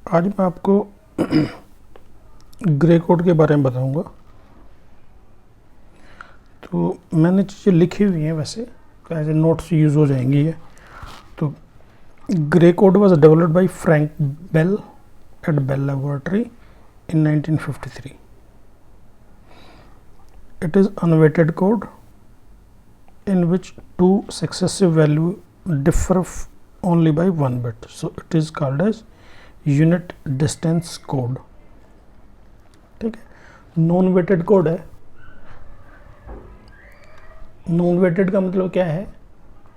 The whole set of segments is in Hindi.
आज मैं आपको ग्रे कोड के बारे में बताऊंगा। तो मैंने चीज़ें लिखी हुई हैं, वैसे एज ए नोट्स यूज़ हो जाएंगी ये। तो Gray code was developed by Frank Bell at Bell laboratory in 1953. It is unweighted code in which two successive values differ only by 1 bit. So it is called as unit distance code. ठीक है, नॉन वेटेड कोड है। नॉन वेटेड का मतलब क्या है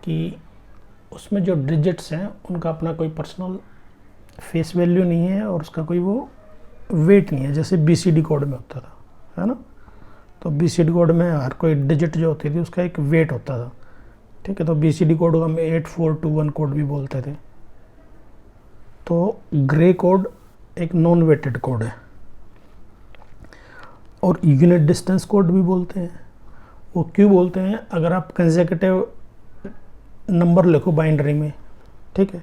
कि उसमें जो डिजिट्स हैं उनका अपना कोई पर्सनल फेस वैल्यू नहीं है और उसका कोई वो वेट नहीं है, जैसे BCD कोड में होता था, है ना। तो BCD कोड में हर कोई डिजिट जो होती थी उसका एक वेट होता था, ठीक है। तो BCD कोड को हम 8421 कोड भी बोलते थे। तो ग्रे कोड एक नॉन वेटेड कोड है और यूनिट डिस्टेंस कोड भी बोलते हैं। वो क्यों बोलते हैं? अगर आप कंसेक्यूटिव नंबर लिखो बाइनरी में, ठीक है,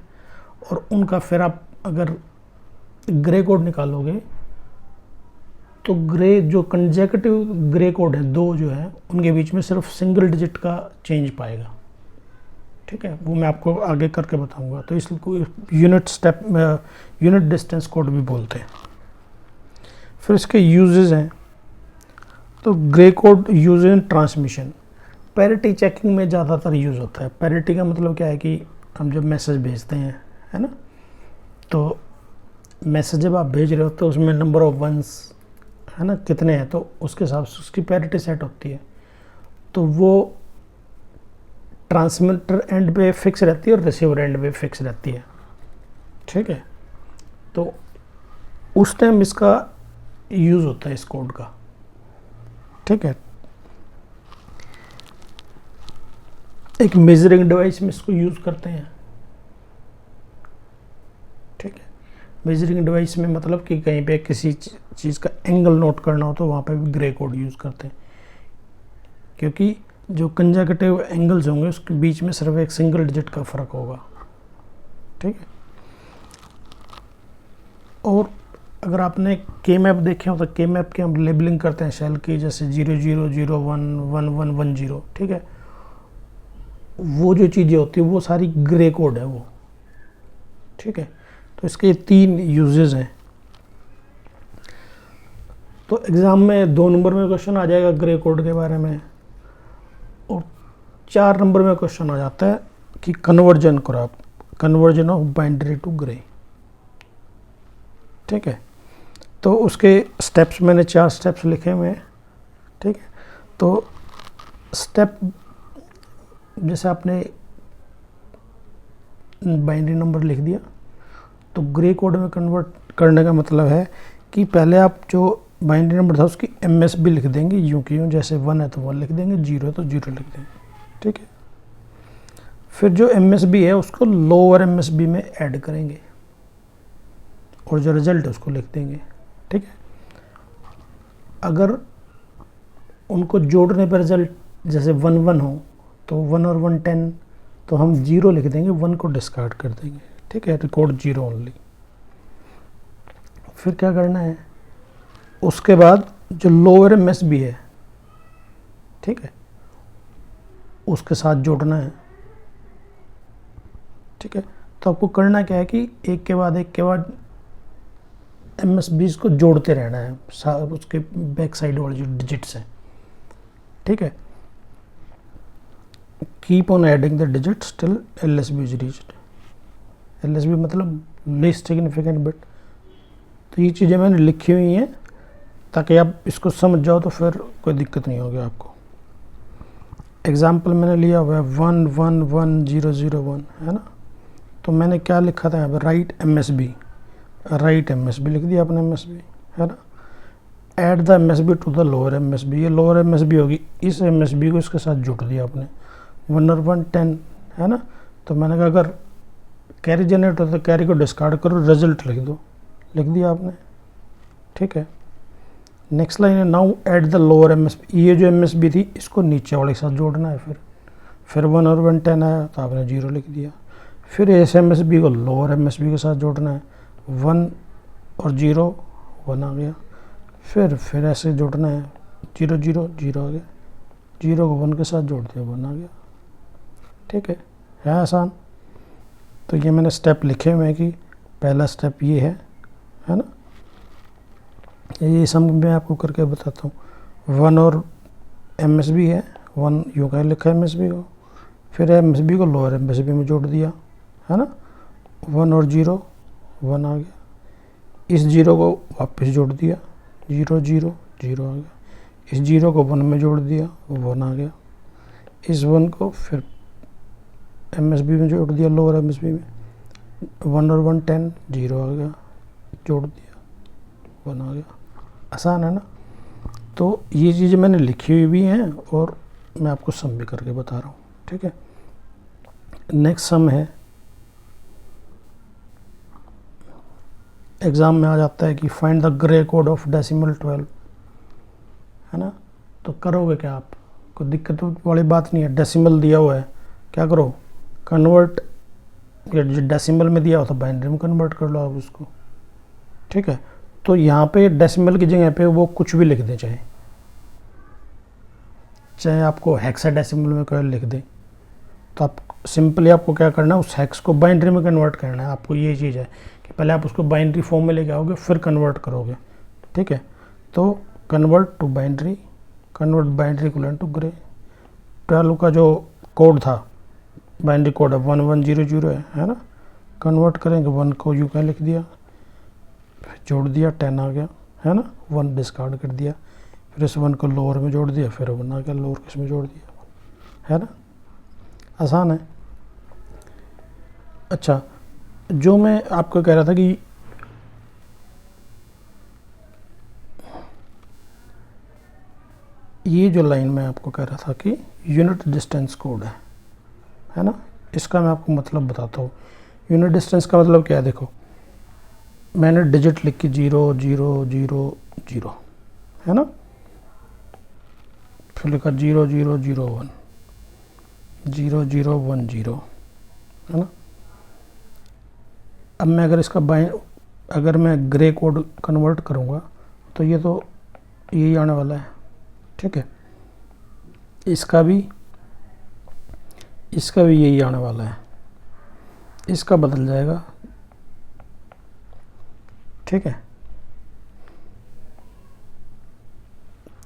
और उनका फिर आप अगर ग्रे कोड निकालोगे तो ग्रे जो कंसेक्यूटिव ग्रे कोड है, दो जो है उनके बीच में सिर्फ सिंगल डिजिट का चेंज पाएगा, ठीक है। वो मैं आपको आगे करके बताऊंगा। तो इसको यूनिट डिस्टेंस कोड भी बोलते हैं। फिर इसके यूजेस हैं। तो Gray code use in transmission, parity checking में ज़्यादातर यूज़ होता है। पैरिटी का मतलब क्या है कि हम जब मैसेज भेजते हैं, है ना, तो मैसेज जब आप भेज रहे हो तो उसमें नंबर ऑफ वंस, है ना, कितने हैं, तो उसके हिसाब से उसकी पैरिटी सेट होती है। तो वो ट्रांसमीटर एंड पे फिक्स रहती है और रिसीवर एंड पे फिक्स रहती है, ठीक है। तो उस टाइम इसका यूज़ होता है इस कोड का, ठीक है। एक मेजरिंग डिवाइस में इसको यूज़ करते हैं, ठीक है। मेजरिंग डिवाइस में मतलब कि कहीं पे किसी चीज़ का एंगल नोट करना हो तो वहाँ पे भी ग्रे कोड यूज़ करते हैं, क्योंकि जो कंसेक्यूटिव एंगल्स होंगे उसके बीच में सिर्फ एक सिंगल डिजिट का फ़र्क होगा, ठीक है। और अगर आपने के मैप देखे हो तो के मैप की हम लेबलिंग करते हैं शेल की, जैसे 00011110, ठीक है। वो जो चीज़ें होती है वो सारी ग्रे कोड है वो, ठीक है। तो इसके 3 यूजेस हैं। तो एग्ज़ाम में 2 नंबर में क्वेश्चन आ जाएगा ग्रे कोड के बारे में, और 4 नंबर में क्वेश्चन आ जाता है कि कन्वर्जन करो आप, conversion of binary to gray, ठीक है। तो उसके स्टेप्स मैंने 4 स्टेप्स लिखे हुए हैं, ठीक है। तो स्टेप जैसे आपने बाइनरी नंबर लिख दिया, तो ग्रे कोड में कन्वर्ट करने का मतलब है कि पहले आप जो बाइनरी नंबर था उसकी MSB लिख देंगे, यूँ की यूँ, जैसे 1 है तो 1 लिख देंगे, 0 है तो 0 लिख देंगे, ठीक है। फिर जो MSB है उसको लोअर MSB में ऐड करेंगे और जो रिजल्ट है उसको लिख देंगे, ठीक है। अगर उनको जोड़ने पर रिजल्ट जैसे 1 1 हो तो 1 और 1 10, तो हम 0 लिख देंगे, 1 को डिस्कार्ड कर देंगे, ठीक है। Record 0 only. फिर क्या करना है, उसके बाद जो लोअर MSB है, ठीक है, उसके साथ जोड़ना है, ठीक है। तो आपको करना क्या है कि एक के बाद MSBs को जोड़ते रहना है, उसके बैक साइड वाले जो डिजिट्स हैं, ठीक है। Keep on adding the digits till LSB is reached. LSB मतलब लीस्ट सिग्निफिकेंट बिट। तो ये चीज़ें मैंने लिखी हुई हैं ताकि आप इसको समझ जाओ, तो फिर कोई दिक्कत नहीं होगी आपको। एग्जाम्पल मैंने लिया हुआ है 111001, है ना। तो मैंने क्या लिखा था यहाँ पर, राइट MSB लिख दिया अपने MSB, है ना। Add the MSB to the lower MSB, ये लोअर MSB होगी, इस MSB को इसके साथ जोड़ दिया आपने, 1 और 1 10, है ना। तो मैंने कहा अगर कैरी जनरेट होता है तो कैरी को डिस्कार्ड करो, रिजल्ट लिख दो, लिख दिया आपने, ठीक है। नेक्स्ट लाइन है now add the lower MSB, ये जो MSB थी इसको नीचे वाले के साथ जोड़ना है। फिर 1 और 1 10 आया तो आपने 0 लिख दिया। फिर इस MSB को लोअर MSB के साथ जोड़ना है, 1 और 0 1 आ गया। फिर ऐसे जोड़ना है, 0 0 0 आ गया, 0 को 1 के साथ जोड़ दिया, 1 आ गया। ठीक है आसान। तो ये मैंने स्टेप लिखे हुए हैं कि पहला स्टेप ये है ना। ये सम मैं आपको करके बताता हूँ। 1 और MSB है, 1 यूँ का लिखा है MSB को, फिर MSB को लोअर MSB में जोड़ दिया, है ना। 1 और 0 1 आ गया, इस 0 को वापस जोड़ दिया, 0 0 0 आ गया, इस 0 को 1 में जोड़ दिया, 1 आ गया, इस 1 को फिर MSB में जोड़ दिया, लोअर MSB में, 1 और 1 10 0 आ गया, जोड़ दिया, 1 आ गया। आसान है ना। तो ये चीज़ें मैंने लिखी हुई भी हैं और मैं आपको सम भी करके बता रहा हूँ। ठीक है, नेक्स्ट सम है, एग्ज़ाम में आ जाता है कि find the grey code of decimal 12, है ना। तो करोगे क्या आप, कोई दिक्कत वाली बात नहीं है। डेसिमल दिया हुआ है, क्या करो, कन्वर्ट, जो डेसिमल में दिया हो तो बाइनरी में कन्वर्ट कर लो आप उसको। ठीक है, तो यहाँ पे डेसिमल की जगह पे वो कुछ भी लिख दें, चाहे आपको हेक्साडेसिमल में कोई लिख दें, तो आप सिंपली आपको क्या करना है, उस हेक्स को बाइनरी में कन्वर्ट करना है। आपको ये चीज़ है कि पहले आप उसको बाइनरी फॉर्म में लेके आओगे, फिर कन्वर्ट करोगे। ठीक है, तो convert to binary, convert binary equal to gray. 12 का जो कोड था, बाइनरी कोड है 1100 है ना। कन्वर्ट करेंगे, 1 को यू का लिख दिया, फिर जोड़ दिया, 10 आ गया, है ना। 1 डिस्कार्ड कर दिया, फिर इस 1 को लोअर में जोड़ दिया, फिर 1 आ गया, लोअर केस में जोड़ दिया, है ना। आसान है। अच्छा, जो मैं आपको कह रहा था कि ये जो लाइन मैं आपको कह रहा था कि यूनिट डिस्टेंस कोड है ना, इसका मैं आपको मतलब बताता हूँ। यूनिट डिस्टेंस का मतलब क्या है, देखो मैंने डिजिट लिख के 0 0 0 0, है ना, फिर लिखा 0 0 0 1 0 0 1 0, है ना। अब मैं अगर इसका अगर मैं ग्रे कोड कन्वर्ट करूँगा तो ये तो यही आने वाला है। ठीक है, इसका भी यही आने वाला है, इसका बदल जाएगा। ठीक है,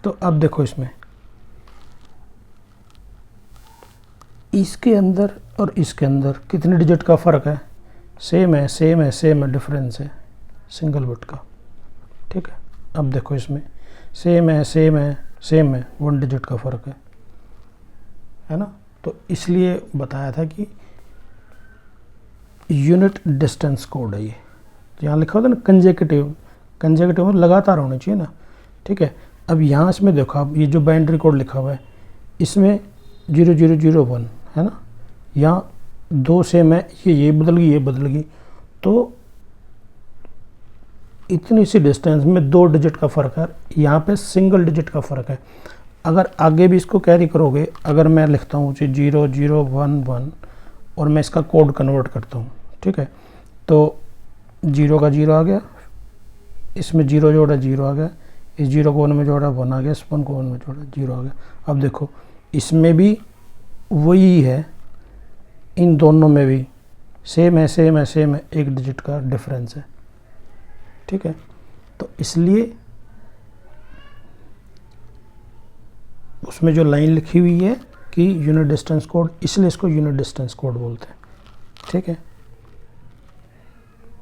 तो अब देखो इसमें इसके अंदर और इसके अंदर कितने डिजिट का फ़र्क है, सेम है, सेम है, सेम है, डिफरेंस है सिंगल बिट का। ठीक है, अब देखो इसमें सेम है, सेम है, सेम है, 1 डिजिट का फ़र्क है ना। तो इसलिए बताया था कि यूनिट डिस्टेंस कोड है ये। तो यहाँ लिखा होता है ना कंजेक्यूटिव, कंजेक्यूटिव में लगातार होना चाहिए ना। ठीक है, अब यहाँ इसमें देखो, अब ये जो बाइनरी कोड लिखा हुआ है इसमें 0 0 0 1 है ना, यहाँ 2 सेम है, ये बदल गई, ये बदल गई, तो इतनी सी डिस्टेंस में 2 डिजिट का फ़र्क है, यहाँ पे सिंगल डिजिट का फ़र्क है। अगर आगे भी इसको कैरी करोगे, अगर मैं लिखता हूँ 0 0 1 1 और मैं इसका कोड कन्वर्ट करता हूँ, ठीक है, तो 0 का 0 आ गया, इसमें 0 जोड़ा 0 आ गया, इस 0 को 1 में जोड़ा 1 आ गया, इस 1 को 1 में जोड़ा 0 आ गया। अब देखो इसमें भी वही है, इन दोनों में भी सेम है, सेम है, सेम है, 1 डिजिट का डिफरेंस है। ठीक है, तो इसलिए उसमें जो लाइन लिखी हुई है कि यूनिट डिस्टेंस कोड, इसलिए इसको यूनिट डिस्टेंस कोड बोलते हैं। ठीक है।